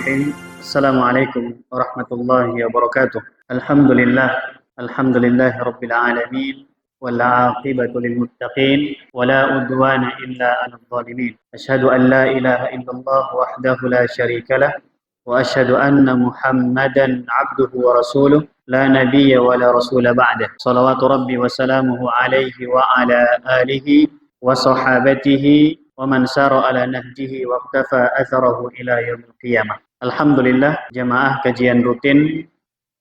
Bismillahirrahmanirrahim. Assalamualaikum warahmatullahi wabarakatuh. Alhamdulillahi rabbil alamin. Wal 'aqibatu lil muttaqin wa la udwana illa 'alal zalimin. Asyhadu an la ilaha illallah wahdahu la syarikalah wa asyhadu anna Muhammadan 'abduhu wa rasuluh la nabiyya wa la rasula ba'dah. Shalawatu rabbi wa salamuhu alaihi wa ala alihi wa sahabatihi wa man sara ala nahjihi wa iqtafa atharahu ila yaumil qiyamah. Alhamdulillah, jamaah kajian rutin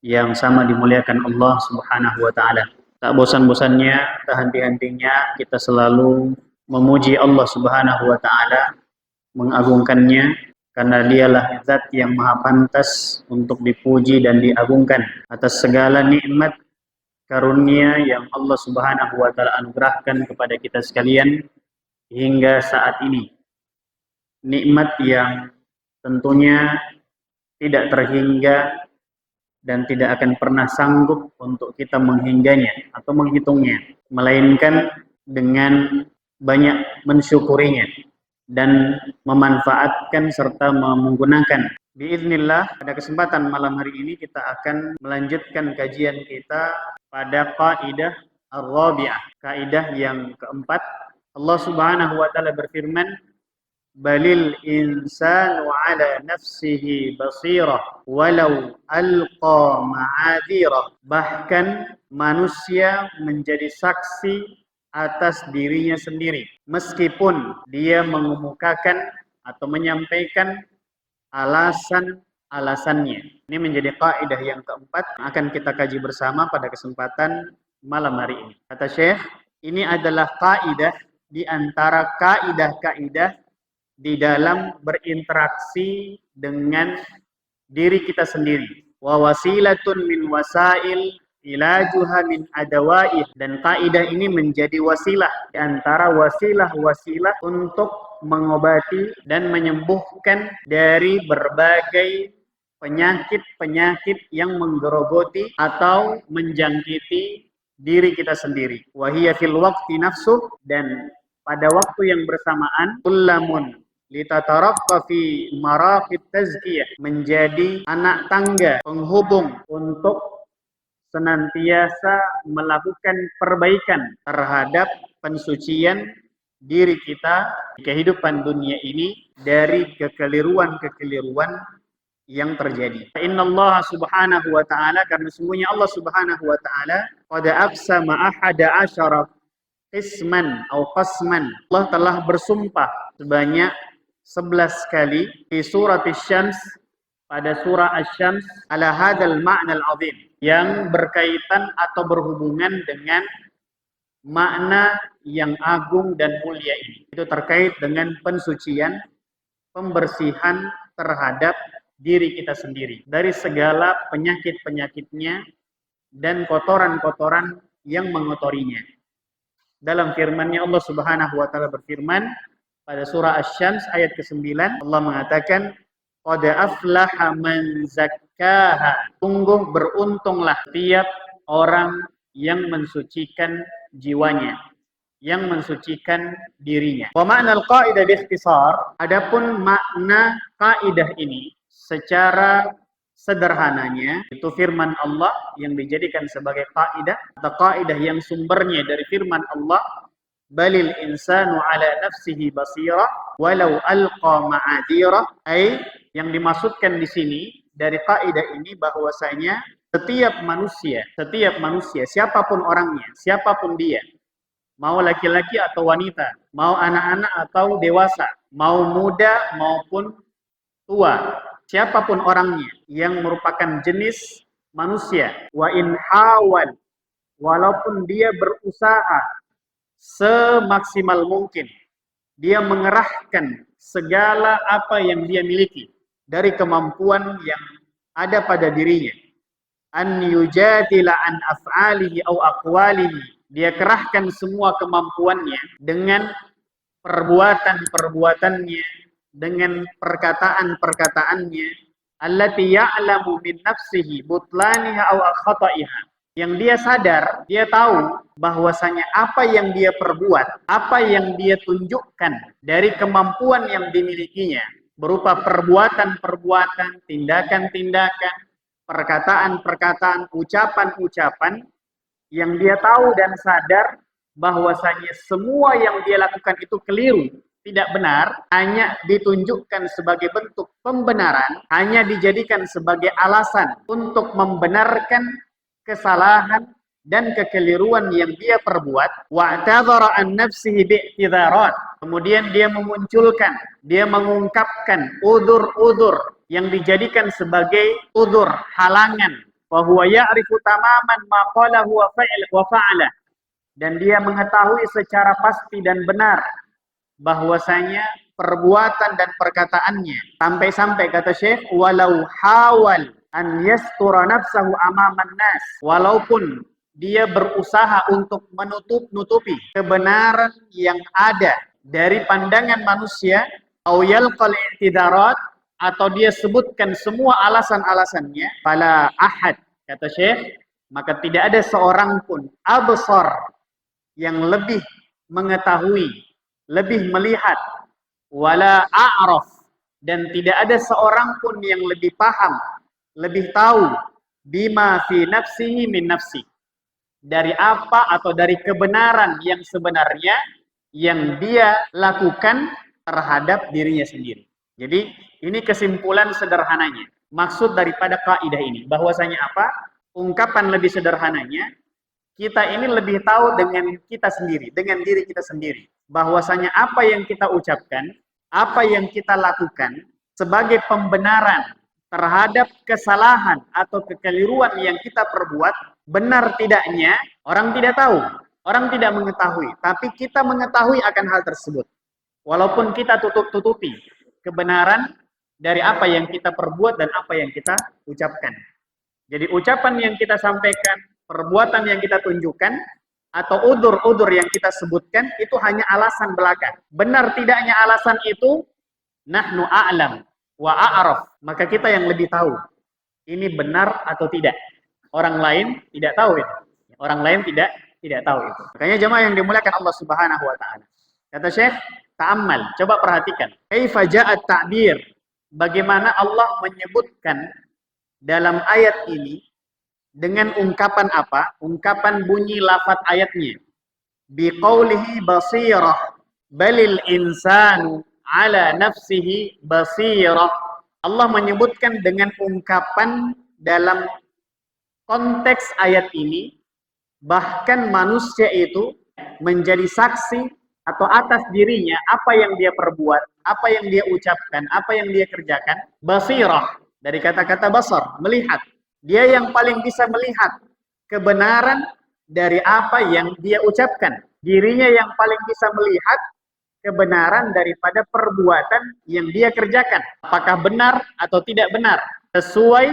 yang sama dimuliakan Allah Subhanahu wa taala. Tak bosan-bosannya, tak henti-hentinya kita selalu memuji Allah Subhanahu wa taala, mengagungkannya karena dialah zat yang maha pantas untuk dipuji dan diagungkan atas segala nikmat karunia yang Allah Subhanahu wa taala anugerahkan kepada kita sekalian hingga saat ini. Nikmat yang tentunya tidak terhingga dan tidak akan pernah sanggup untuk kita menghingganya atau menghitungnya, melainkan dengan banyak mensyukurinya dan memanfaatkan serta menggunakan. Biiznillah, pada kesempatan malam hari ini kita akan melanjutkan kajian kita pada kaidah ar-rabi'ah, kaidah yang keempat. Allah Subhanahu wa taala berfirman, balil insanu ala nafsihi basirah walau alqa ma'adhirah. Bahkan manusia menjadi saksi atas dirinya sendiri meskipun dia mengemukakan atau menyampaikan alasan-alasannya. Ini menjadi kaidah yang keempat yang akan kita kaji bersama pada kesempatan malam hari ini. Kata Syekh, ini adalah kaidah di antara kaidah-kaidah di dalam berinteraksi dengan diri kita sendiri. Wa wasilatun min wasail ilajuha min adawaih. Dan kaidah ini menjadi wasilah di antara wasilah-wasilah untuk mengobati dan menyembuhkan dari berbagai penyakit-penyakit yang menggerogoti atau menjangkiti diri kita sendiri. Wa hiya fil waqti nafsuh, dan pada waktu yang bersamaan, kullamun litataraqqa fi maraqit tazkiyah, menjadi anak tangga penghubung untuk senantiasa melakukan perbaikan terhadap pensucian diri kita di kehidupan dunia ini dari kekeliruan-kekeliruan yang terjadi. Innallaha subhanahu wa ta'ala, karena sesungguhnya Allah Subhanahu wa ta'ala qad aqsama ahada asyara qisman atau qasman. Allah telah bersumpah sebanyak 11 kali di surat Asy-Syams, pada surah Asy-Syams, ala hadzal ma'nal azim, yang berkaitan atau berhubungan dengan makna yang agung dan mulia ini. Itu terkait dengan pensucian, pembersihan terhadap diri kita sendiri dari segala penyakit-penyakitnya dan kotoran-kotoran yang mengotorinya. Dalam firman-Nya Allah Subhanahu wa taala berfirman pada surah Asy-Syams ayat ke-9, Allah mengatakan, qad aflaha man zakkaha. Sungguh beruntunglah tiap orang yang mensucikan jiwanya, yang mensucikan dirinya. Wa ma'nal qaidah bi ikhtisar, adapun makna kaidah ini secara sederhananya itu firman Allah yang dijadikan sebagai kaidah atau kaidah yang sumbernya dari firman Allah, balil insanu ala nafsihi basirah walau alqa ma'adhirah. Yang dimaksudkan di sini dari kaidah ini bahwasanya setiap manusia siapapun orangnya, siapapun dia, mau laki-laki atau wanita, mau anak-anak atau dewasa, mau muda maupun tua, siapapun orangnya yang merupakan jenis manusia, wa in hawal, walaupun dia berusaha semaksimal mungkin, dia mengerahkan segala apa yang dia miliki dari kemampuan yang ada pada dirinya, an yujadila an af'alihi aw aqwalihi, dia kerahkan semua kemampuannya dengan perbuatan-perbuatannya, dengan perkataan-perkataannya, allati ya'lamu min nafsihi butlaniha aw khata'iha, yang dia sadar, dia tahu bahwasanya apa yang dia perbuat, apa yang dia tunjukkan dari kemampuan yang dimilikinya berupa perbuatan-perbuatan, tindakan-tindakan, perkataan-perkataan, ucapan-ucapan yang dia tahu dan sadar bahwasanya semua yang dia lakukan itu keliru, tidak benar, hanya ditunjukkan sebagai bentuk pembenaran, hanya dijadikan sebagai alasan untuk membenarkan kesalahan dan kekeliruan yang dia perbuat. Wa'tadhara an nafsihi bi'tidharat. Kemudian dia memunculkan, dia mengungkapkan udzur-udzur yang dijadikan sebagai udzur, halangan. Wa huwa ya'rifu tamaman ma qalahu wa fa'ala. Dan dia mengetahui secara pasti dan benar bahwasanya perbuatan dan perkataannya, sampai-sampai kata Syekh, walau hawal an yastura nafsahu amaman nas, walaupun dia berusaha untuk menutupi kebenaran yang ada dari pandangan manusia, au yalqal i'tidarat, atau dia sebutkan semua alasan-alasannya, fala ahad, kata Syekh, maka tidak ada seorang pun absar, yang lebih mengetahui, lebih melihat, wala a'raf, dan tidak ada seorang pun yang lebih paham, lebih tahu, bima fi nafsihi min nafsi, dari apa atau dari kebenaran yang sebenarnya yang dia lakukan terhadap dirinya sendiri. Jadi ini kesimpulan sederhananya. Maksud daripada kaidah ini bahwasanya apa? Ungkapan lebih sederhananya, kita ini lebih tahu dengan kita sendiri, dengan diri kita sendiri, bahwasanya apa yang kita ucapkan, apa yang kita lakukan sebagai pembenaran terhadap kesalahan atau kekeliruan yang kita perbuat, benar tidaknya orang tidak tahu, orang tidak mengetahui, tapi kita mengetahui akan hal tersebut. Walaupun kita tutup-tutupi kebenaran dari apa yang kita perbuat dan apa yang kita ucapkan. Jadi ucapan yang kita sampaikan, perbuatan yang kita tunjukkan, atau udzur-udzur yang kita sebutkan, itu hanya alasan belaka. Benar tidaknya alasan itu, nahnu a'lam wa a'raf, maka kita yang lebih tahu ini benar atau tidak. Orang lain tidak tahu itu. Orang lain tidak tahu itu. Makanya jemaah yang dimuliakan Allah Subhanahu wa taala. Kata Syekh, ta'ammal, coba perhatikan. Kaifa ja'at ta'bir? Bagaimana Allah menyebutkan dalam ayat ini dengan ungkapan apa? Ungkapan bunyi lafaz ayatnya. Biqaulihi basirah, balil insanu ala nafsihi basirah. Allah menyebutkan dengan ungkapan dalam konteks ayat ini, bahkan manusia itu menjadi saksi atau atas dirinya apa yang dia perbuat, apa yang dia ucapkan, apa yang dia kerjakan. Basirah, dari kata-kata basar, melihat. Dia yang paling bisa melihat kebenaran dari apa yang dia ucapkan. Dirinya yang paling bisa melihat kebenaran daripada perbuatan yang dia kerjakan. Apakah benar atau tidak benar, sesuai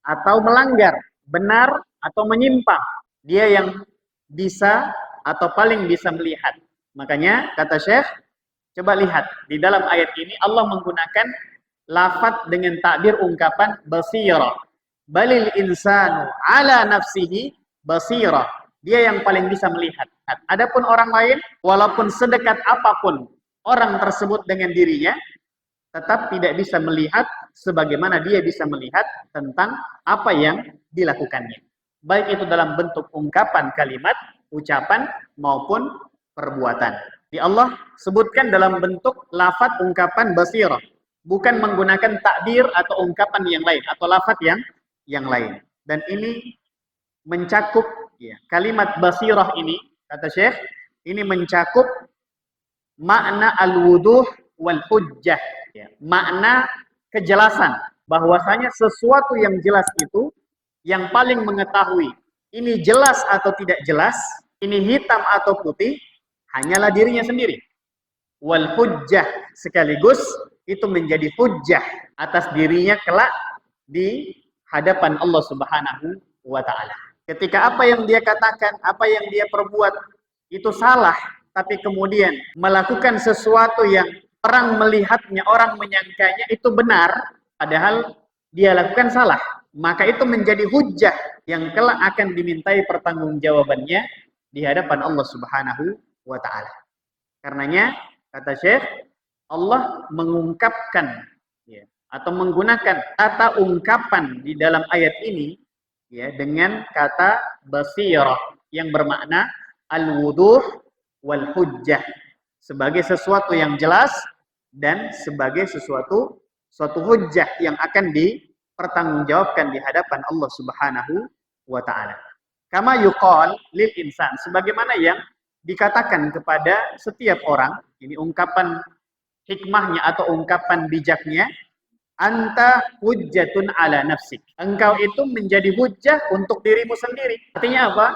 atau melanggar, benar atau menyimpang. Dia yang bisa atau paling bisa melihat. Makanya kata Syekh, coba lihat di dalam ayat ini Allah menggunakan lafaz dengan takbir ungkapan basirah. Balil insanu ala nafsihi basirah. Dia yang paling bisa melihat. Adapun orang lain, walaupun sedekat apapun orang tersebut dengan dirinya, tetap tidak bisa melihat sebagaimana dia bisa melihat tentang apa yang dilakukannya. Baik itu dalam bentuk ungkapan kalimat, ucapan, maupun perbuatan. Di Allah sebutkan dalam bentuk lafaz ungkapan basirah. Bukan menggunakan takbir atau ungkapan yang lain, atau lafaz yang lain. Dan ini mencakup, ya, kalimat basirah ini, kata Syekh, ini mencakup makna al-wuduh wal hujjah, ya, makna kejelasan, bahwasanya sesuatu yang jelas itu, yang paling mengetahui ini jelas atau tidak jelas, ini hitam atau putih, hanyalah dirinya sendiri. Wal hujjah, sekaligus itu menjadi hujjah atas dirinya kelak di hadapan Allah Subhanahu wa taala. Ketika apa yang dia katakan, apa yang dia perbuat itu salah, tapi kemudian melakukan sesuatu yang orang melihatnya, orang menyangkanya itu benar, padahal dia lakukan salah, maka itu menjadi hujjah yang kelak akan dimintai pertanggungjawabannya di hadapan Allah Subhanahu wa taala. Karenanya kata Syekh, Allah mengungkapkan ya, atau menggunakan kata ungkapan di dalam ayat ini ya dengan kata basirah yang bermakna al-wuduh wal hujjah, sebagai sesuatu yang jelas dan sebagai suatu hujjah yang akan dipertanggungjawabkan di hadapan Allah Subhanahu wa taala. Kama yuqal lil insan, sebagaimana yang dikatakan kepada setiap orang, ini ungkapan hikmahnya atau ungkapan bijaknya, anta hujjatun ala nafsik. Engkau itu menjadi hujjah untuk dirimu sendiri. Artinya apa?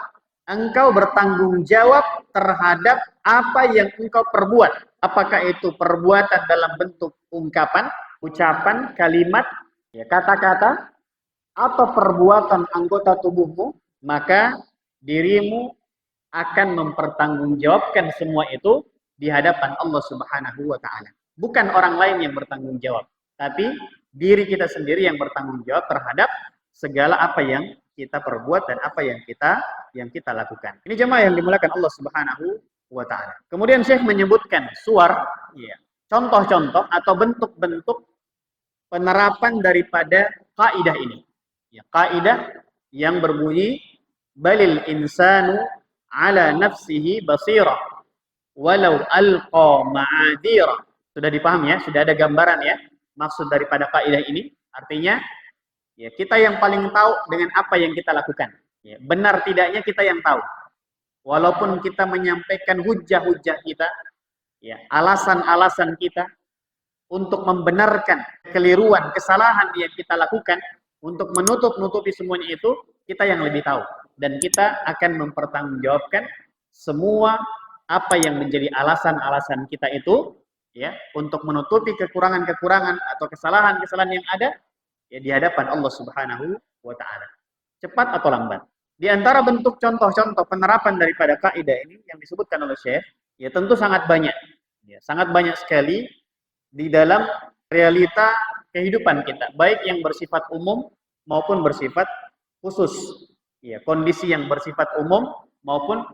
Engkau bertanggung jawab terhadap apa yang engkau perbuat. Apakah itu perbuatan dalam bentuk ungkapan, ucapan, kalimat, ya, kata-kata, atau perbuatan anggota tubuhmu, maka dirimu akan mempertanggungjawabkan semua itu di hadapan Allah Subhanahu wa taala. Bukan orang lain yang bertanggung jawab, tapi diri kita sendiri yang bertanggung jawab terhadap segala apa yang kita perbuat dan apa yang kita lakukan. Ini jemaah yang dimuliakan Allah Subhanahu wa taala. Kemudian Syekh menyebutkan suar, ya, contoh-contoh atau bentuk-bentuk penerapan daripada kaidah ini. Ya, kaidah yang berbunyi balil insanu ala nafsihi basirah walau alqa ma'adira. Sudah dipaham ya? Sudah ada gambaran ya maksud daripada kaidah ini? Artinya ya, kita yang paling tahu dengan apa yang kita lakukan. Ya, benar tidaknya kita yang tahu. Walaupun kita menyampaikan hujah-hujah kita, ya, alasan-alasan kita untuk membenarkan kekeliruan, kesalahan yang kita lakukan, untuk menutup-nutupi semuanya itu, kita yang lebih tahu. Dan kita akan mempertanggungjawabkan semua apa yang menjadi alasan-alasan kita itu, ya, untuk menutupi kekurangan-kekurangan atau kesalahan-kesalahan yang ada, ya, di hadapan Allah Subhanahu wa taala. Cepat atau lambat. Di antara bentuk contoh-contoh penerapan daripada kaidah ini yang disebutkan oleh Syekh, ya tentu sangat banyak. Ya, sangat banyak sekali di dalam realita kehidupan kita, baik yang bersifat umum maupun bersifat khusus. Ya, kondisi yang bersifat umum maupun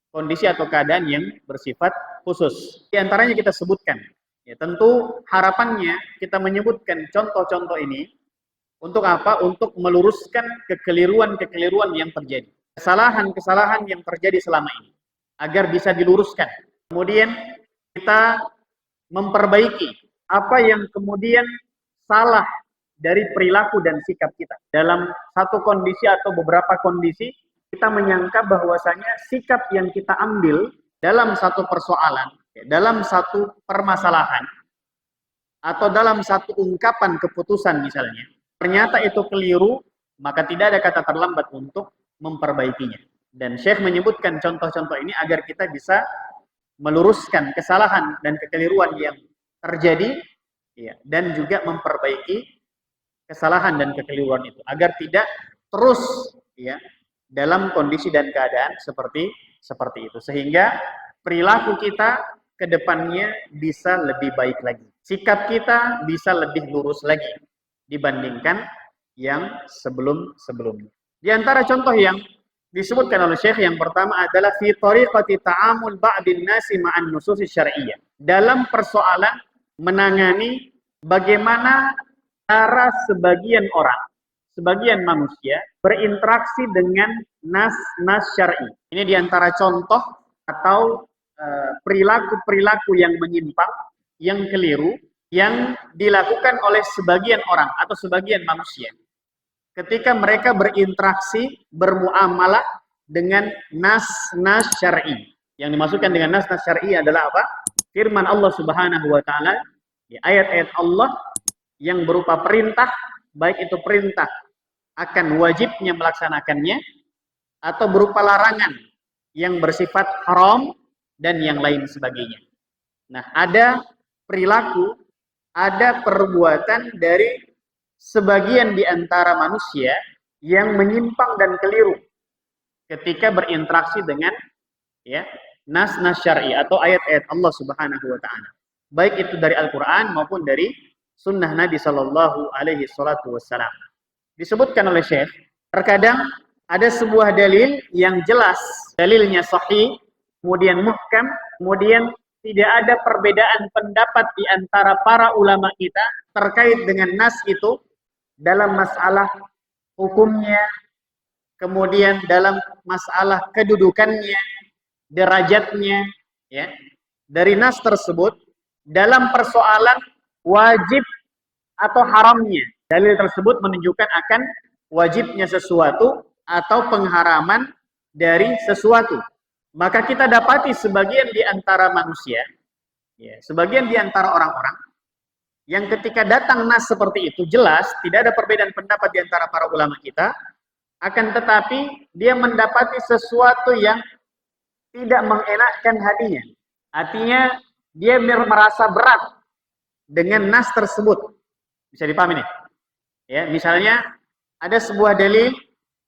kondisi atau keadaan yang bersifat khusus. Di antaranya kita sebutkan. Ya, tentu harapannya kita menyebutkan contoh-contoh ini untuk apa? Untuk meluruskan kekeliruan-kekeliruan yang terjadi. Kesalahan-kesalahan yang terjadi selama ini. Agar bisa diluruskan. Kemudian kita memperbaiki apa yang kemudian salah dari perilaku dan sikap kita. Dalam satu kondisi atau beberapa kondisi, kita menyangka bahwasanya sikap yang kita ambil dalam satu persoalan, dalam satu permasalahan, atau dalam satu ungkapan keputusan misalnya, ternyata itu keliru, maka tidak ada kata terlambat untuk memperbaikinya. Dan Syekh menyebutkan contoh-contoh ini agar kita bisa meluruskan kesalahan dan kekeliruan yang terjadi, ya, dan juga memperbaiki kesalahan dan kekeliruan itu agar tidak terus, ya, dalam kondisi dan keadaan seperti itu, sehingga perilaku kita ke depannya bisa lebih baik lagi, sikap kita bisa lebih lurus lagi dibandingkan yang sebelum-sebelumnya. Di antara contoh yang disebutkan oleh Syekh yang pertama adalah fi tariqati ta'amul ba'din nasi ma'an nususi syar'iyyah. Dalam persoalan menangani bagaimana cara sebagian orang, sebagian manusia berinteraksi dengan nas syar'i. Ini di antara contoh atau perilaku-perilaku yang menyimpang, yang keliru, yang dilakukan oleh sebagian orang atau sebagian manusia ketika mereka berinteraksi, bermuamalah dengan nas syar'i. Yang dimaksudkan dengan nas syar'i adalah apa? Firman Allah Subhanahu wa taala, ayat-ayat Allah yang berupa perintah, baik itu perintah akan wajibnya melaksanakannya atau berupa larangan yang bersifat haram dan yang lain sebagainya. Nah, ada perilaku, ada perbuatan dari sebagian di antara manusia yang menyimpang dan keliru ketika berinteraksi dengan, ya, nas syar'i atau ayat-ayat Allah Subhanahu wa taala. Baik itu dari Al-Qur'an maupun dari sunnah Nabi sallallahu alaihi wasallam. Disebutkan oleh Syekh, terkadang ada sebuah dalil yang jelas, dalilnya sahih, kemudian muhkam, kemudian tidak ada perbedaan pendapat di antara para ulama kita terkait dengan nas itu dalam masalah hukumnya, kemudian dalam masalah kedudukannya, derajatnya, ya, dari nas tersebut dalam persoalan wajib atau haramnya. Dalil tersebut menunjukkan akan wajibnya sesuatu atau pengharaman dari sesuatu. Maka kita dapati sebagian di antara manusia, ya, sebagian di antara orang-orang yang ketika datang nas seperti itu jelas tidak ada perbedaan pendapat di antara para ulama kita, akan tetapi dia mendapati sesuatu yang tidak mengenakkan hatinya. Artinya dia merasa berat dengan nas tersebut. Bisa dipahami nih? Ya, misalnya ada sebuah dalil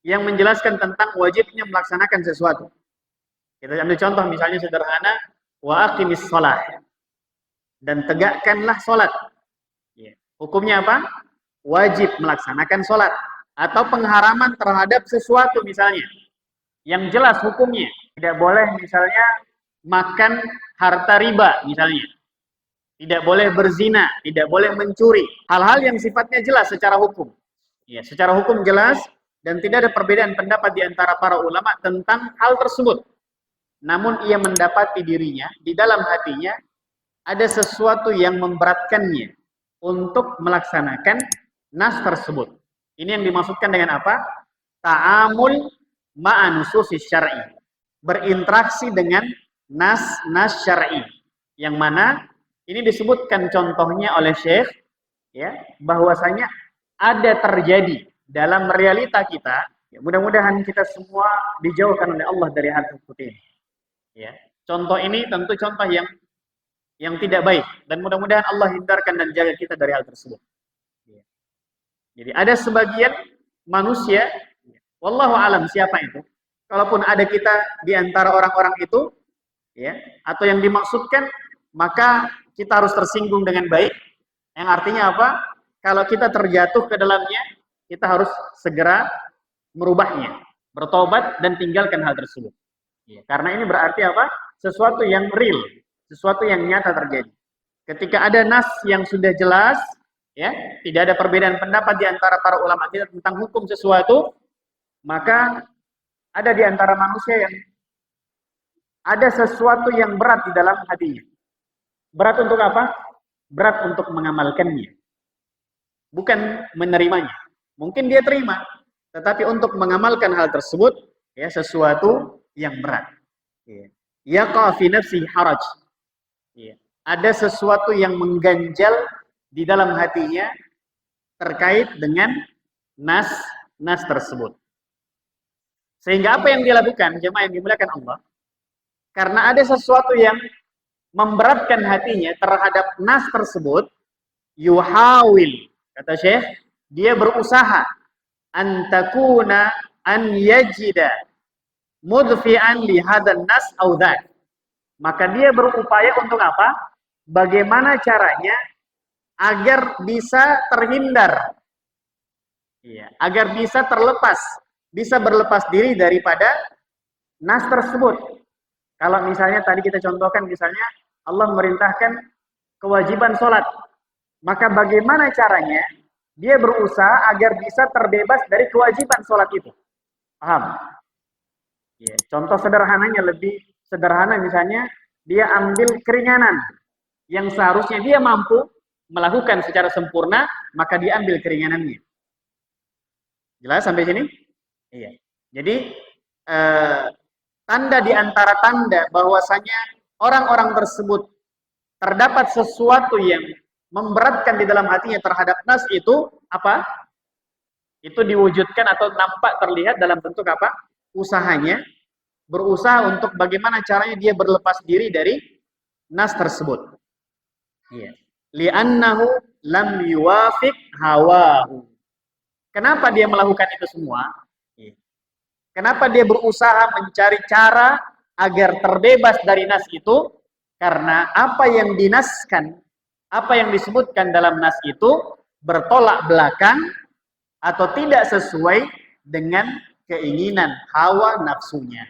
yang menjelaskan tentang wajibnya melaksanakan sesuatu. Kita ambil contoh misalnya sederhana, wa aqimis shalah, dan tegakkanlah salat. Ya. Hukumnya apa? Wajib melaksanakan salat atau pengharaman terhadap sesuatu misalnya. Yang jelas hukumnya, tidak boleh misalnya makan harta riba misalnya. Tidak boleh berzina, tidak boleh mencuri. Hal-hal yang sifatnya jelas secara hukum. Ya, secara hukum jelas dan tidak ada perbedaan pendapat di antara para ulama tentang hal tersebut. Namun ia mendapati dirinya, di dalam hatinya, ada sesuatu yang memberatkannya untuk melaksanakan nas tersebut. Ini yang dimaksudkan dengan apa? Ta'amul ma'anususis syar'i. Berinteraksi dengan nas syar'i. Yang mana ini disebutkan contohnya oleh Syekh, ya, bahwasanya ada terjadi dalam realita kita. Ya, mudah-mudahan kita semua dijauhkan oleh Allah dari hal seperti ini. Ya, contoh ini tentu contoh yang tidak baik dan mudah-mudahan Allah hindarkan dan jaga kita dari hal tersebut. Ya. Jadi ada sebagian manusia, wallahu alam siapa itu, kalaupun ada kita di antara orang-orang itu, ya, atau yang dimaksudkan, maka kita harus tersinggung dengan baik. Yang artinya apa? Kalau kita terjatuh ke dalamnya, kita harus segera merubahnya, bertobat dan tinggalkan hal tersebut. Ya, karena ini berarti apa? Sesuatu yang real, sesuatu yang nyata terjadi. Ketika ada nas yang sudah jelas, ya, tidak ada perbedaan pendapat di antara para ulama kita tentang hukum sesuatu, maka ada di antara manusia yang ada sesuatu yang berat di dalam hatinya. Berat untuk apa? Berat untuk mengamalkannya. Bukan menerimanya. Mungkin dia terima, tetapi untuk mengamalkan hal tersebut, ya, sesuatu yang berat. Yaqa fi nafsi haraj. Ada sesuatu yang mengganjal di dalam hatinya terkait dengan nas tersebut. Sehingga apa yang dia lakukan, jemaah yang dimuliakan Allah, karena ada sesuatu yang memberatkan hatinya terhadap nas tersebut, yuhawil, kata Syekh, dia berusaha antakuna an yajida mudfi'an li hadan nas au dzat. Maka dia berupaya untuk apa? Bagaimana caranya agar bisa terhindar, ya, agar bisa terlepas, bisa berlepas diri daripada nas tersebut. Kalau misalnya tadi kita contohkan, misalnya Allah memerintahkan kewajiban sholat, maka bagaimana caranya dia berusaha agar bisa terbebas dari kewajiban sholat itu. Paham? Ya, contoh sederhananya, lebih sederhana misalnya, dia ambil keringanan yang seharusnya dia mampu melakukan secara sempurna, maka dia ambil keringanannya. Jelas sampai sini? Iya. Jadi tanda di antara tanda bahwasanya orang-orang tersebut terdapat sesuatu yang memberatkan di dalam hatinya terhadap nas itu apa? Itu diwujudkan atau nampak terlihat dalam bentuk apa? Usahanya, berusaha untuk bagaimana caranya dia berlepas diri dari nas tersebut. Iya. Li'annahu lam yuwafiq hawahu. Kenapa dia melakukan itu semua? Iya. Kenapa dia berusaha mencari cara agar terbebas dari nas itu? Karena apa yang dinaskan, apa yang disebutkan dalam nas itu bertolak belakang atau tidak sesuai dengan keinginan hawa nafsunya.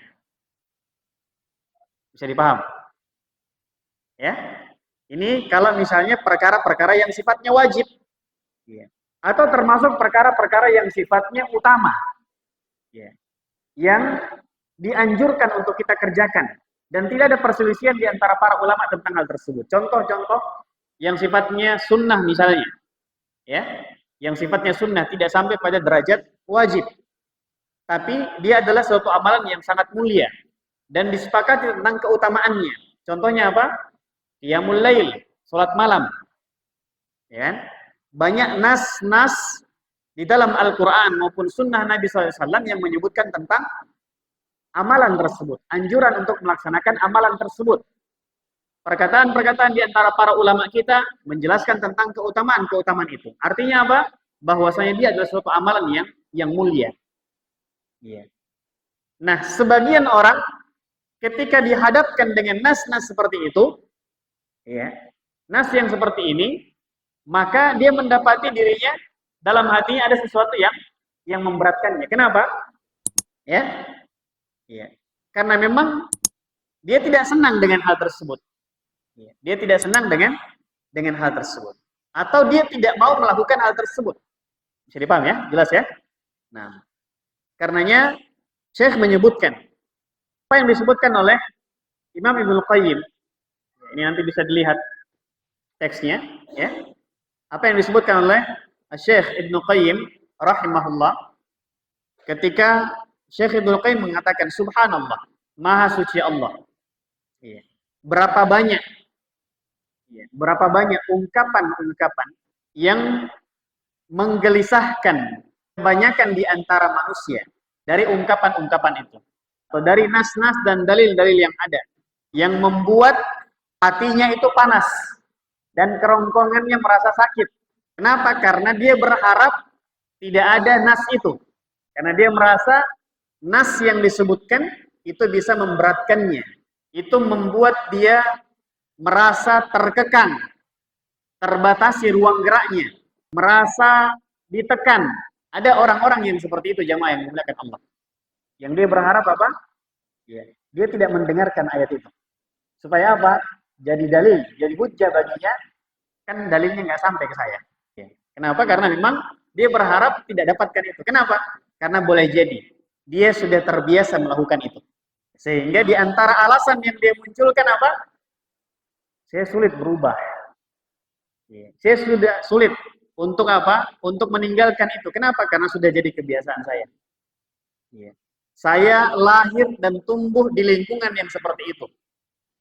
Bisa dipaham? Ya. Ini kalau misalnya perkara-perkara yang sifatnya wajib. Ya. Atau termasuk perkara-perkara yang sifatnya utama. Ya. Yang dianjurkan untuk kita kerjakan. Dan tidak ada perselisihan di antara para ulama tentang hal tersebut. Contoh-contoh yang sifatnya sunnah misalnya. Ya. Yang sifatnya sunnah tidak sampai pada derajat wajib. Tapi dia adalah suatu amalan yang sangat mulia. Dan disepakati tentang keutamaannya. Contohnya apa? Qiyamul lail, salat malam. Ya. Banyak nas-nas di dalam Al-Qur'an maupun sunnah Nabi SAW yang menyebutkan tentang amalan tersebut, anjuran untuk melaksanakan amalan tersebut. Perkataan-perkataan di antara para ulama kita menjelaskan tentang keutamaan-keutamaan itu. Artinya apa? Bahwasanya dia adalah suatu amalan yang mulia. Ya. Nah, sebagian orang ketika dihadapkan dengan nas-nas seperti itu, ya, nas yang seperti ini, maka dia mendapati dirinya dalam hatinya ada sesuatu yang memberatkannya. Kenapa? Ya, ya. Karena memang dia tidak senang dengan hal tersebut. Ya. Dia tidak senang dengan hal tersebut. Atau dia tidak mau melakukan hal tersebut. Bisa dipaham ya? Jelas ya? Nah, karenanya Syekh menyebutkan apa yang disebutkan oleh Imam Ibnu Qayyim. Ini nanti bisa dilihat teksnya, ya. Apa yang disebutkan oleh Syekh Ibnu Qayyim rahimahullah ketika Syekh Ibnu Qayyim mengatakan subhanallah, maha suci Allah. Ya. Berapa banyak ungkapan-ungkapan yang menggelisahkan kebanyakan di antara manusia dari ungkapan-ungkapan itu, atau dari nas-nas dan dalil-dalil yang ada, yang membuat hatinya itu panas dan kerongkongannya merasa sakit. Kenapa? Karena dia berharap tidak ada nas itu. Karena dia merasa nas yang disebutkan itu bisa memberatkannya. Itu membuat dia merasa terkekang, terbatasi ruang geraknya, merasa ditekan. Ada orang-orang yang seperti itu, jamaah yang dimuliakan Allah. Yang dia berharap apa? Ya, dia tidak mendengarkan ayat itu. Supaya apa? Jadi dalil, jadi hujjah baginya, kan dalilnya nggak sampai ke saya. Ya. Kenapa? Karena memang dia berharap tidak dapatkan itu. Kenapa? Karena boleh jadi dia sudah terbiasa melakukan itu. Sehingga di antara alasan yang dia munculkan apa? Saya sulit berubah. Ya. Saya sudah sulit untuk apa? Untuk meninggalkan itu. Kenapa? Karena sudah jadi kebiasaan saya. Ya. Saya lahir dan tumbuh di lingkungan yang seperti itu.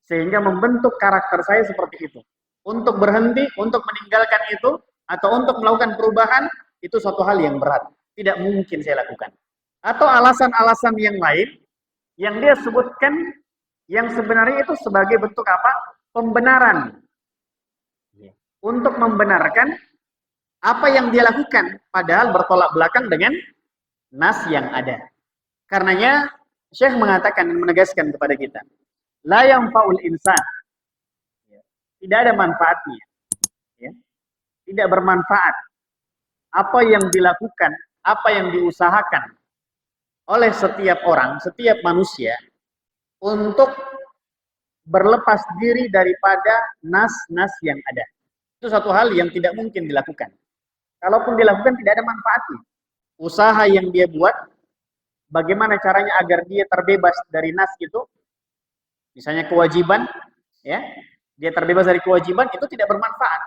Sehingga membentuk karakter saya seperti itu. Untuk berhenti, untuk meninggalkan itu, atau untuk melakukan perubahan, itu suatu hal yang berat. Tidak mungkin saya lakukan. Atau alasan-alasan yang lain, yang dia sebutkan, yang sebenarnya itu sebagai bentuk apa? Pembenaran. Untuk membenarkan apa yang dia lakukan, padahal bertolak belakang dengan nas yang ada. Karenanya, Syekh mengatakan dan menegaskan kepada kita, la yanfa'ul insan. Tidak ada manfaatnya. Ya. Tidak bermanfaat. Apa yang dilakukan, apa yang diusahakan oleh setiap orang, setiap manusia, untuk berlepas diri daripada nas-nas yang ada. Itu satu hal yang tidak mungkin dilakukan. Kalaupun dilakukan, tidak ada manfaatnya. Usaha yang dia buat, bagaimana caranya agar dia terbebas dari nas itu, misalnya kewajiban, ya, dia terbebas dari kewajiban, itu tidak bermanfaat.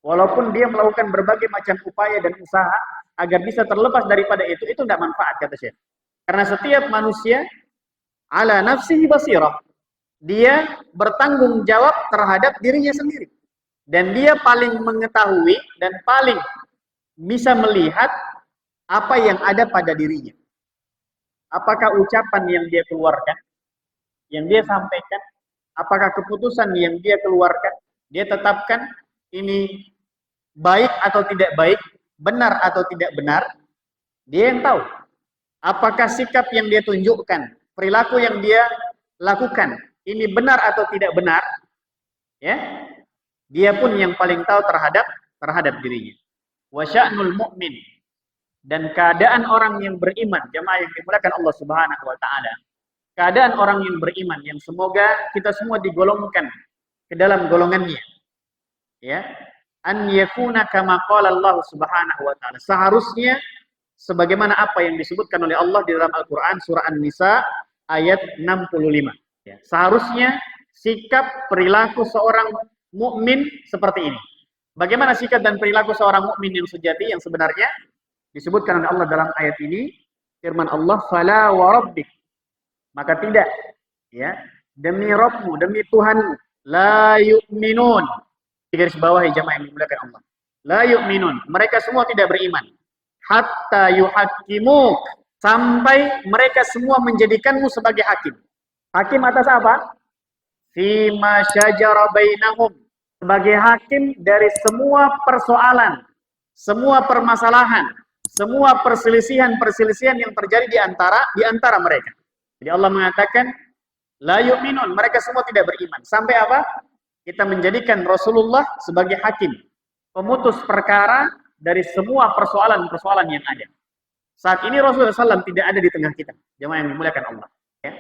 Walaupun dia melakukan berbagai macam upaya dan usaha agar bisa terlepas daripada itu tidak manfaat, kata Syekh. Karena setiap manusia ala nafsihi basirah. Dia bertanggung jawab terhadap dirinya sendiri. Dan dia paling mengetahui dan paling bisa melihat apa yang ada pada dirinya. Apakah ucapan yang dia keluarkan, yang dia sampaikan, apakah keputusan yang dia keluarkan, dia tetapkan ini baik atau tidak baik, benar atau tidak benar, dia yang tahu. Apakah sikap yang dia tunjukkan, perilaku yang dia lakukan, ini benar atau tidak benar, ya, dia pun yang paling tahu terhadap dirinya. Wa sya'nul mu'min, dan keadaan orang yang beriman, jemaah yang dimuliakan Allah Subhanahu wa taala. Keadaan orang yang beriman yang semoga kita semua digolongkan ke dalam golongannya. Ya, an yakuna kama qala Allah Subhanahu wa taala. Seharusnya sebagaimana apa yang disebutkan oleh Allah di dalam Al-Qur'an surah An-Nisa ayat 65. Ya, seharusnya sikap perilaku seorang mukmin seperti ini. Bagaimana sikap dan perilaku seorang mukmin yang sejati yang sebenarnya disebutkan oleh Allah dalam ayat ini, firman Allah, "Fala wa rabbik." Maka tidak, ya, demi Rabbmu, demi Tuhanmu, la yu'minun. Di garis bawah jamaah yang dimuliakan Allah. La yu'minun, mereka semua tidak beriman. Hatta yuhakimuk, sampai mereka semua menjadikanmu sebagai hakim. Hakim atas apa? Fima syajara bainahum, sebagai hakim dari semua persoalan, semua permasalahan, semua perselisihan-perselisihan yang terjadi di antara mereka. Jadi Allah mengatakan la yu'minun, mereka semua tidak beriman. Sampai apa? Kita menjadikan Rasulullah sebagai hakim, pemutus perkara dari semua persoalan-persoalan yang ada. Saat ini Rasulullah SAW tidak ada di tengah kita, jemaah yang dimuliakan Allah. Ya.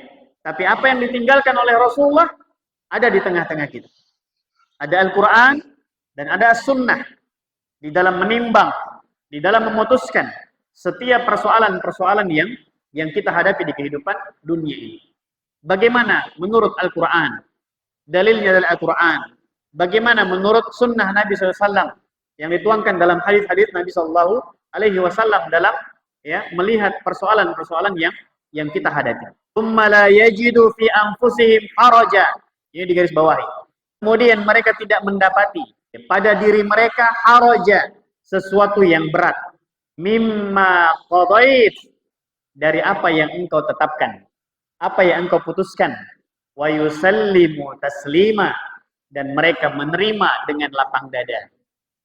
Tapi apa yang ditinggalkan oleh Rasulullah ada di tengah-tengah kita. Ada Al-Quran dan ada Sunnah di dalam menimbang, di dalam memutuskan setiap persoalan-persoalan yang kita hadapi di kehidupan dunia ini. Bagaimana menurut Al-Quran? Dalilnya adalah Al-Quran. Bagaimana menurut Sunnah Nabi SAW yang dituangkan dalam hadis-hadis Nabi SAW dalam melihat persoalan-persoalan yang kita hadapi. Tsumma la yajidu fi anfusihim haraja. Ini di garis bawahi. Kemudian mereka tidak mendapati pada diri mereka haraja, sesuatu yang berat. Mimma qadait, dari apa yang engkau tetapkan, apa yang engkau putuskan. Wa yusallimu taslima, dan mereka menerima dengan lapang dada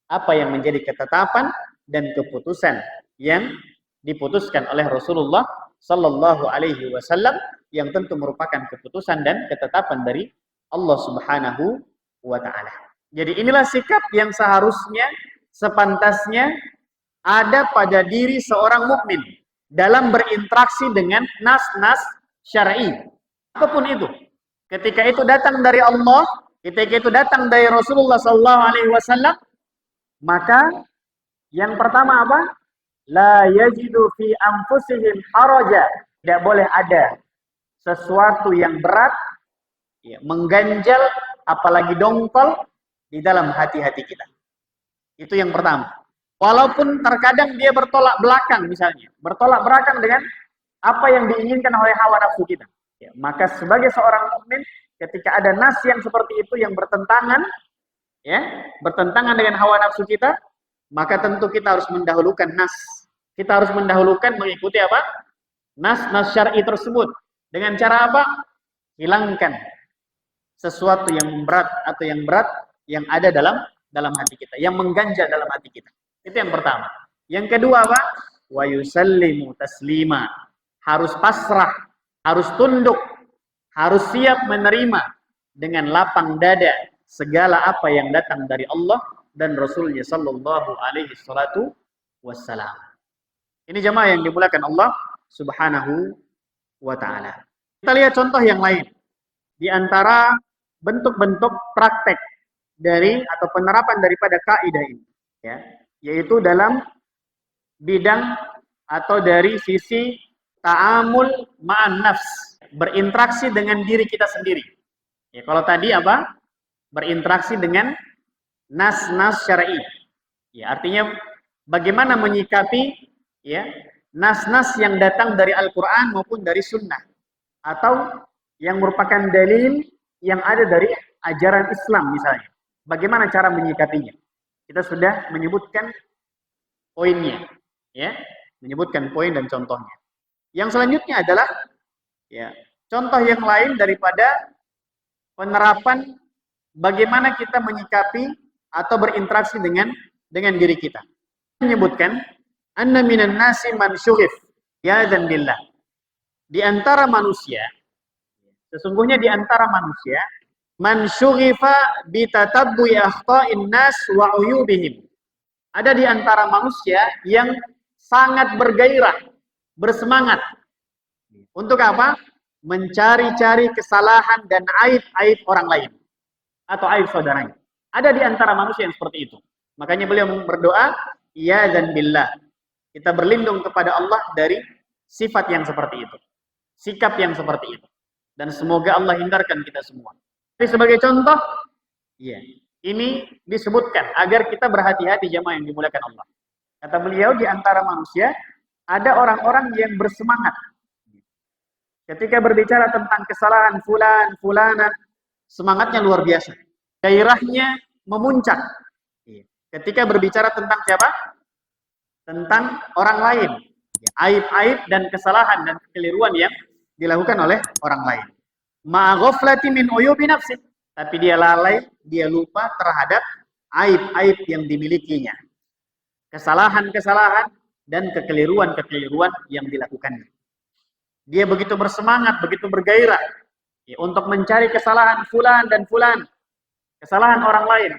apa yang menjadi ketetapan dan keputusan yang diputuskan oleh Rasulullah sallallahu alaihi wasallam, yang tentu merupakan keputusan dan ketetapan dari Allah Subhanahu wa taala. Jadi inilah sikap yang seharusnya sepantasnya ada pada diri seorang mukmin dalam berinteraksi dengan nas-nas syar'i. Apapun itu. Ketika itu datang dari Allah, ketika itu datang dari Rasulullah sallallahu alaihi wasallam, maka yang pertama apa? La yajidu fi anfusihim haraja. Tidak boleh ada sesuatu yang berat, ya, mengganjal, apalagi dongkol di dalam hati-hati kita. Itu yang pertama. Walaupun terkadang dia bertolak belakang misalnya, bertolak belakang dengan apa yang diinginkan oleh hawa nafsu kita. Ya, maka sebagai seorang mukmin, ketika ada nas yang seperti itu yang bertentangan, ya, bertentangan dengan hawa nafsu kita, maka tentu kita harus mendahulukan nas. Kita harus mendahulukan mengikuti apa? Nas-nas syar'i tersebut. Dengan cara apa? Hilangkan sesuatu yang berat atau yang berat yang ada dalam hati kita, yang mengganjal dalam hati kita. Itu yang pertama. Yang kedua apa? Wa yusallimu taslima. Harus pasrah, harus tunduk, harus siap menerima dengan lapang dada segala apa yang datang dari Allah dan Rasulnya sallallahu alaihi salatu wassalam. Ini jemaah yang dimuliakan Allah Subhanahu wa ta'ala. Kita lihat contoh yang lain. Di antara bentuk-bentuk praktek dari atau penerapan daripada kaidah ini, ya, yaitu dalam bidang atau dari sisi ta'amul ma'an nafs, berinteraksi dengan diri kita sendiri. Ya, kalau tadi apa? Berinteraksi dengan nas-nas syar'i. Ya, artinya bagaimana menyikapi, ya, nas-nas yang datang dari Al-Qur'an maupun dari sunnah, atau yang merupakan dalil yang ada dari ajaran Islam misalnya. Bagaimana cara menyikapinya? Kita sudah menyebutkan poinnya, ya, menyebutkan poin dan contohnya. Yang selanjutnya adalah, ya, contoh yang lain daripada penerapan bagaimana kita menyikapi atau berinteraksi dengan diri kita. Menyebutkan anna minan nasi man syughif ya dan billah. Di antara manusia, sesungguhnya di antara manusia, man syughifa bi tatabbu'i akhta'in nas wa uyubihim. Ada di antara manusia yang sangat bergairah, bersemangat. Untuk apa? Mencari-cari kesalahan dan aib-aib orang lain. atau aib saudaranya. Ada di antara manusia yang seperti itu. Makanya beliau berdoa, ya dan billah. Kita berlindung kepada Allah dari sifat yang seperti itu. Sikap yang seperti itu. Dan semoga Allah hindarkan kita semua. Jadi sebagai contoh, ya, ini disebutkan agar kita berhati-hati jamaah yang dimuliakan Allah. Kata beliau, di antara manusia ada orang-orang yang bersemangat. Ketika berbicara tentang kesalahan fulan, fulana, semangatnya luar biasa. Gairahnya memuncak. Ketika berbicara tentang siapa? Tentang orang lain. Aib-aib dan kesalahan dan kekeliruan yang dilakukan oleh orang lain. Ma'ghaflati min uyubi nafsi. Tapi dia lalai, dia lupa terhadap aib-aib yang dimilikinya. Kesalahan-kesalahan dan kekeliruan-kekeliruan yang dilakukannya. Dia begitu bersemangat, begitu bergairah untuk mencari kesalahan fulan dan fulan, kesalahan orang lain.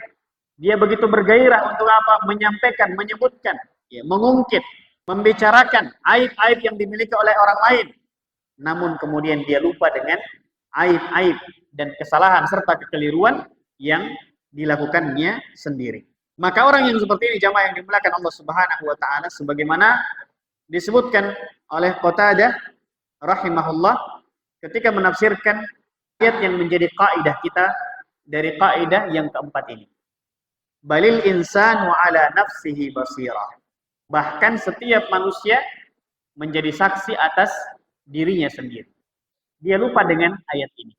Dia begitu bergairah untuk apa? Menyampaikan, menyebutkan, mengungkit, membicarakan aib-aib yang dimiliki oleh orang lain. Namun kemudian dia lupa dengan aib-aib dan kesalahan serta kekeliruan yang dilakukannya sendiri. Maka orang yang seperti ini jamaah yang dimuliakan Allah Subhanahu wa taala sebagaimana disebutkan oleh Qatadah rahimahullah ketika menafsirkan ayat yang menjadi kaidah kita dari kaidah yang keempat ini. Balil insanu ala nafsihi basirah. Bahkan setiap manusia menjadi saksi atas dirinya sendiri. Dia lupa dengan ayat ini.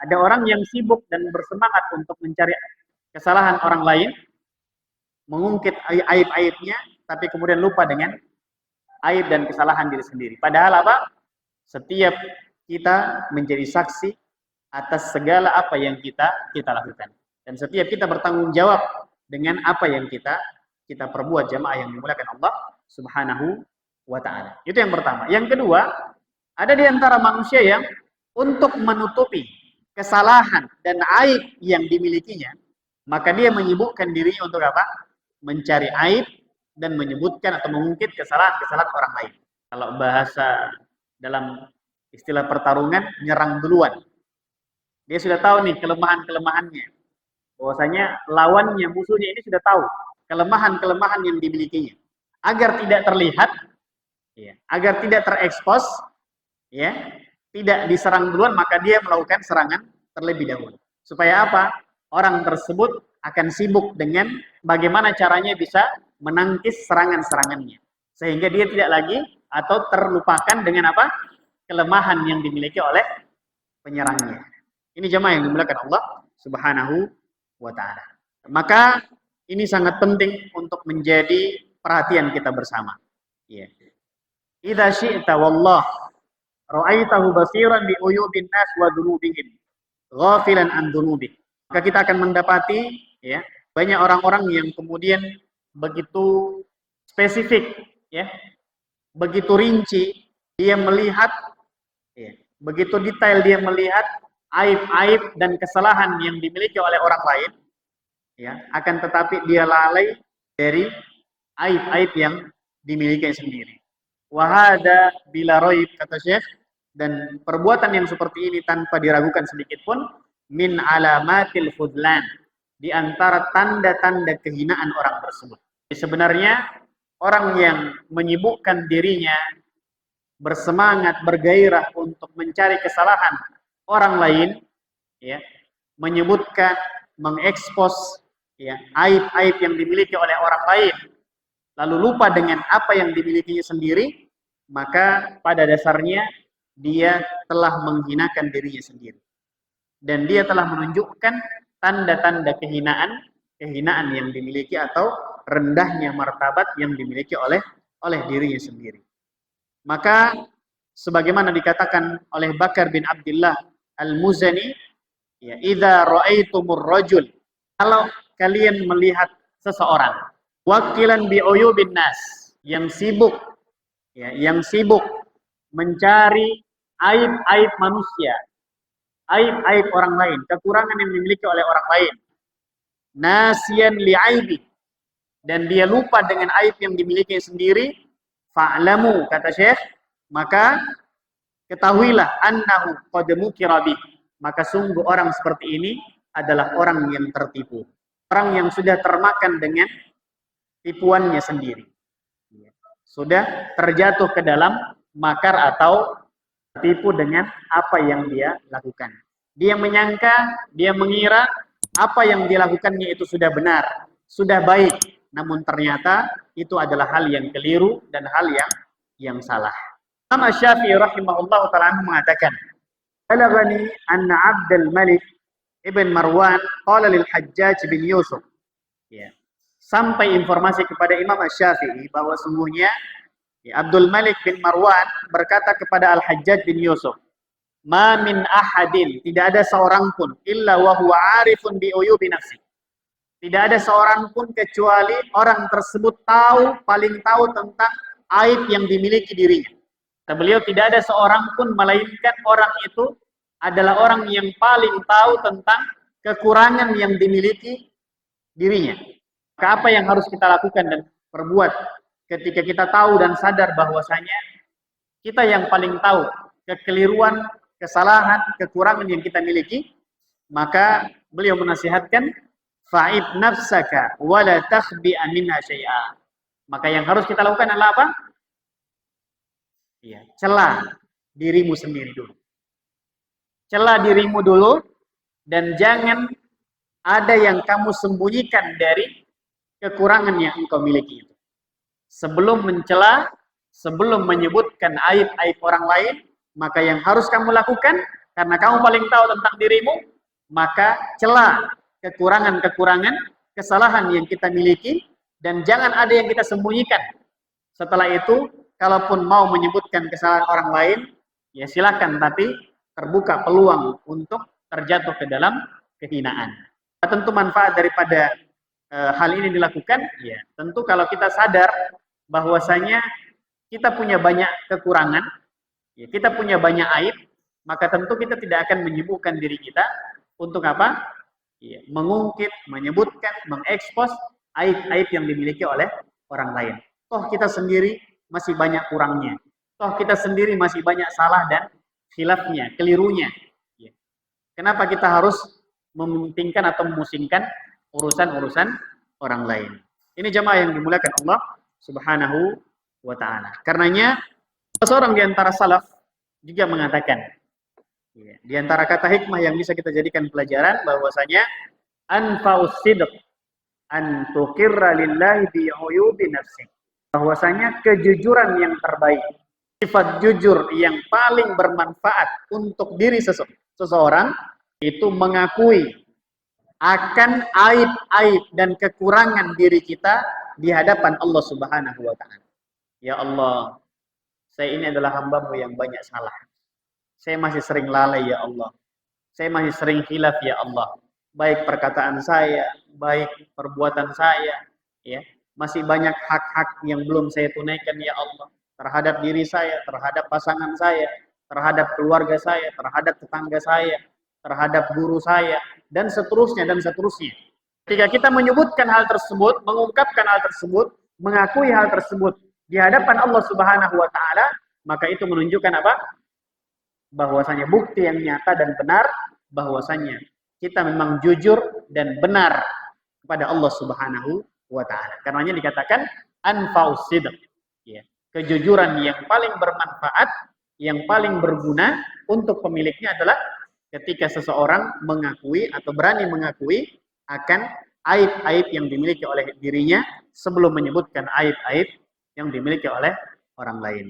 Ada orang yang sibuk dan bersemangat untuk mencari kesalahan orang lain, mengungkit aib-aibnya, tapi kemudian lupa dengan aib dan kesalahan diri sendiri. Padahal apa? Setiap kita menjadi saksi atas segala apa yang kita lakukan. Dan setiap kita bertanggung jawab dengan apa yang kita perbuat jamaah yang dimuliakan Allah Subhanahu wa taala. Itu yang pertama. Yang kedua, ada di antara manusia yang untuk menutupi kesalahan dan aib yang dimilikinya, maka dia menyibukkan dirinya untuk apa? Mencari aib dan menyebutkan atau mengungkit kesalahan-kesalahan orang lain. Kalau bahasa dalam istilah pertarungan, nyerang duluan. Dia sudah tahu nih kelemahan-kelemahannya. Bahwasanya lawannya, musuhnya ini sudah tahu kelemahan-kelemahan yang dimilikinya. Agar tidak terlihat, agar tidak terekspos, tidak diserang duluan, maka dia melakukan serangan terlebih dahulu. Supaya apa? Orang tersebut akan sibuk dengan bagaimana caranya bisa menangkis serangan-serangannya. Sehingga dia tidak lagi atau terlupakan dengan apa? Kelemahan yang dimiliki oleh penyerangnya. Ini jamaah yang dimuliakan Allah Subhanahu wa taala. Maka ini sangat penting untuk menjadi perhatian kita bersama. Idza syi'ta wallah ra'aitahu basiran bi uyubin nas wa dzunubihim ghafilan an dzunubih. Maka kita akan mendapati banyak orang-orang yang kemudian begitu spesifik begitu rinci dia melihat begitu detail dia melihat aib-aib dan kesalahan yang dimiliki oleh orang lain akan tetapi dia lalai dari aib-aib yang dimiliki sendiri. Wahada bila roib, kata Syekh, dan perbuatan yang seperti ini tanpa diragukan sedikit pun min alamatil fudlan, di antara tanda-tanda kehinaan orang tersebut. Jadi sebenarnya orang yang menyibukkan dirinya bersemangat, bergairah untuk mencari kesalahan orang lain, menyebutkan, mengekspos aib-aib yang dimiliki oleh orang lain, lalu lupa dengan apa yang dimilikinya sendiri, maka pada dasarnya dia telah menghinakan dirinya sendiri. Dan dia telah menunjukkan tanda-tanda kehinaan yang dimiliki atau rendahnya martabat yang dimiliki oleh dirinya sendiri. Maka sebagaimana dikatakan oleh Bakar bin Abdullah Al-Muzani, idza ra'aitumur rajul, kalau kalian melihat seseorang wakilan bi uyubin nas, yang sibuk mencari aib-aib manusia, aib-aib orang lain, kekurangan yang dimiliki oleh orang lain, nasiyan li'aibi, dan dia lupa dengan aib yang dimiliki sendiri, fa'lamu, kata Syekh, maka ketahuilah annahu qad mukira bih, maka sungguh orang seperti ini adalah orang yang tertipu. Orang yang sudah termakan dengan tipuannya sendiri. Sudah terjatuh ke dalam makar atau tertipu dengan apa yang dia lakukan. Dia menyangka, dia mengira apa yang dilakukannya itu sudah benar, sudah baik. Namun ternyata itu adalah hal yang keliru dan hal yang salah. Imam Syafi'i rahimahullah ta'ala mengatakan, "Balaghani anna Abdul Malik ibn Marwan qala lil Hajjaj bin Yusuf." Ya. Sampai informasi kepada Imam Syafi'i bahwa sungguhnya Abdul Malik bin Marwan berkata kepada Al-Hajjaj bin Yusuf, "Ma min ahadin," tidak ada seorang pun, "illa wa huwa 'arifun bi uyubi nafsi." Tidak ada seorang pun kecuali orang tersebut paling tahu tentang aib yang dimiliki dirinya. Kata beliau, tidak ada seorang pun melainkan orang itu adalah orang yang paling tahu tentang kekurangan yang dimiliki dirinya. Maka apa yang harus kita lakukan dan perbuat ketika kita tahu dan sadar bahwasanya kita yang paling tahu kekeliruan, kesalahan, kekurangan yang kita miliki, maka beliau menasihatkan, fa'ib nafsaka wa la takhbi'a minha syai'a. Maka yang harus kita lakukan adalah apa? Ya, cela dirimu sendiri dulu. Cela dirimu dulu dan jangan ada yang kamu sembunyikan dari kekurangan yang engkau miliki itu. Sebelum mencela, sebelum menyebutkan aib-aib orang lain, maka yang harus kamu lakukan, karena kamu paling tahu tentang dirimu, maka cela kekurangan-kekurangan, kesalahan yang kita miliki, dan jangan ada yang kita sembunyikan. Setelah itu, kalaupun mau menyebutkan kesalahan orang lain, ya silakan, tapi terbuka peluang untuk terjatuh ke dalam kehinaan. Tentu manfaat daripada hal ini dilakukan, ya tentu kalau kita sadar bahwasanya kita punya banyak kekurangan, ya, kita punya banyak aib, maka tentu kita tidak akan menyibukkan diri kita untuk apa? Ya, mengungkit, menyebutkan, mengekspos aib-aib yang dimiliki oleh orang lain. Toh kita sendiri masih banyak kurangnya. Toh kita sendiri masih banyak salah dan khilafnya, kelirunya. Ya. Kenapa kita harus mementingkan atau memusingkan urusan-urusan orang lain? Ini jamaah yang dimuliakan Allah Subhanahu wa ta'ala. Karenanya seorang di antara salaf juga mengatakan, ya, di antara kata hikmah yang bisa kita jadikan pelajaran bahwasanya anfa'us sidq an tuqirra lillahi bi uyubi nafsi. Bahwasanya kejujuran yang terbaik, sifat jujur yang paling bermanfaat untuk diri seseorang itu mengakui akan aib-aib dan kekurangan diri kita di hadapan Allah Subhanahu wa ta'ala. Ya Allah, saya ini adalah hamba-Mu yang banyak salah. Saya masih sering lalai ya Allah. Saya masih sering khilaf ya Allah. Baik perkataan saya, baik perbuatan saya, ya. Masih banyak hak-hak yang belum saya tunaikan ya Allah. Terhadap diri saya, terhadap pasangan saya, terhadap keluarga saya, terhadap tetangga saya, terhadap guru saya, dan seterusnya dan seterusnya. Ketika kita menyebutkan hal tersebut, mengungkapkan hal tersebut, mengakui hal tersebut di hadapan Allah Subhanahu wa ta'ala, maka itu menunjukkan apa? Bahwasanya bukti yang nyata dan benar, bahwasanya kita memang jujur dan benar kepada Allah Subhanahu wa ta'ala. Karenanya dikatakan anfa'us sidq. Ya. Kejujuran yang paling bermanfaat, yang paling berguna untuk pemiliknya adalah ketika seseorang mengakui atau berani mengakui akan aib-aib yang dimiliki oleh dirinya sebelum menyebutkan aib-aib yang dimiliki oleh orang lain.